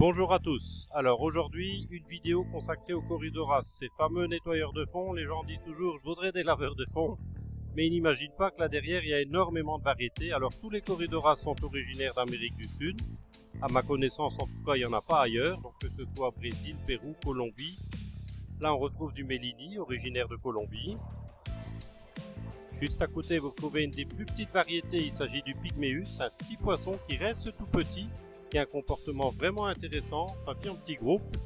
Bonjour à tous. Alors aujourd'hui, une vidéo consacrée aux Corydoras, ces fameux nettoyeurs de fond. Les gens disent toujours je voudrais des laveurs de fond, mais ils n'imaginent pas que là derrière il y a énormément de variétés. Alors tous les Corydoras sont originaires d'Amérique du Sud. À ma connaissance en tout cas il n'y en a pas ailleurs, donc que ce soit Brésil, Pérou, Colombie. Là on retrouve du Mélini, originaire de Colombie. Juste à côté vous retrouvez une des plus petites variétés, il s'agit du Pygméus, un petit poisson qui reste tout petit, qui a un comportement vraiment intéressant, ça vit en petits groupes,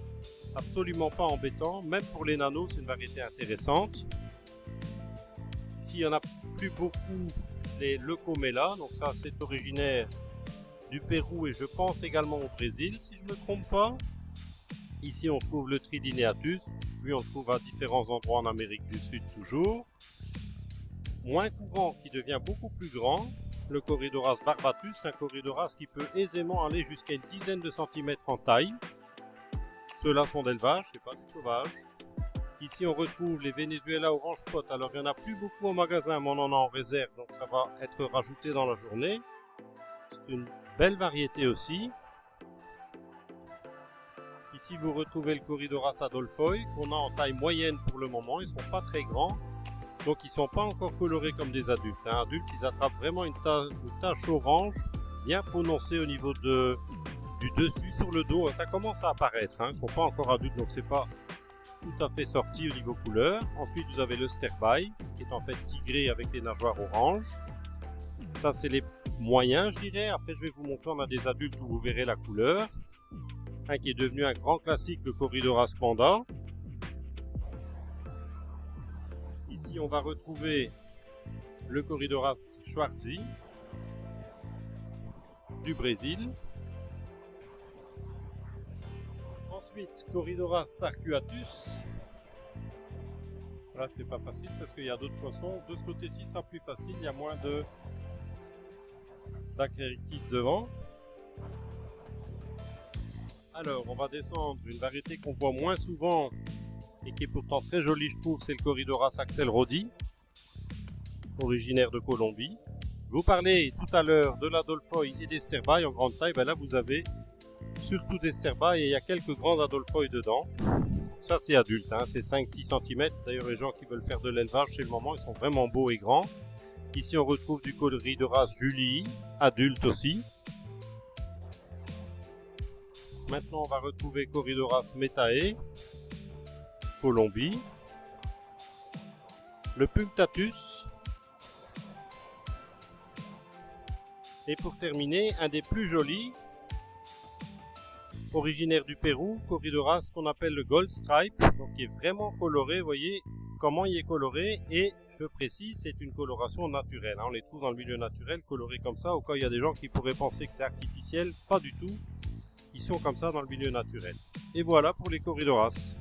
absolument pas embêtant, même pour les nanos c'est une variété intéressante. Ici il n'y en a plus beaucoup, les Leucomela, donc ça c'est originaire du Pérou et je pense également au Brésil si je ne me trompe pas. Ici on trouve le Trilineatus, lui on le trouve à différents endroits en Amérique du Sud toujours. Moins courant, qui devient beaucoup plus grand, le Corydoras barbatus, un Corydoras qui peut aisément aller jusqu'à une dizaine de centimètres en taille. Ceux-là sont d'élevage, c'est pas du sauvage. Ici on retrouve les Venezuela orange spot, alors il n'y en a plus beaucoup au magasin, mais on en a en réserve, donc ça va être rajouté dans la journée. C'est une belle variété aussi. Ici vous retrouvez le Corydoras adolphoi, qu'on a en taille moyenne pour le moment, ils ne sont pas très grands. Donc ils ne sont pas encore colorés comme des adultes. Adultes, ils attrapent vraiment une tache orange bien prononcée au niveau du dessus sur le dos. Ça commence à apparaître, ils ne sont pas encore adultes, donc c'est pas tout à fait sorti au niveau couleur. Ensuite vous avez le sterbai, qui est en fait tigré avec les nageoires oranges. Ça c'est les moyens je dirais. Après je vais vous montrer, on a des adultes où vous verrez la couleur. Un qui est devenu un grand classique, le Corydoras panda. Ici, on va retrouver le Corydoras schwartzi du Brésil. Ensuite, Corydoras arcuatus. Là, c'est pas facile parce qu'il y a d'autres poissons. De ce côté-ci, sera plus facile. Il y a moins d'acréictis devant. Alors, on va descendre une variété qu'on voit moins souvent et qui est pourtant très jolie, je trouve, c'est le Corydoras axelrodi, originaire de Colombie. Je vous parlais tout à l'heure de l'adolphoi et des sterbai en grande taille. Là vous avez surtout des sterbai et il y a quelques grands adolphoi dedans. Ça c'est adulte, c'est 5-6 cm. D'ailleurs les gens qui veulent faire de l'élevage chez le moment, ils sont vraiment beaux et grands. Ici on retrouve du Corydoras julii, adulte aussi. Maintenant on va retrouver Corydoras metae, Colombie. Le Punctatus. Et pour terminer, un des plus jolis, originaire du Pérou, Corydoras qu'on appelle le Gold Stripe, donc qui est vraiment coloré. Vous voyez comment il est coloré, et je précise, c'est une coloration naturelle. On les trouve dans le milieu naturel, colorés comme ça, au cas où il y a des gens qui pourraient penser que c'est artificiel, pas du tout. Ils sont comme ça dans le milieu naturel. Et voilà pour les Corydoras.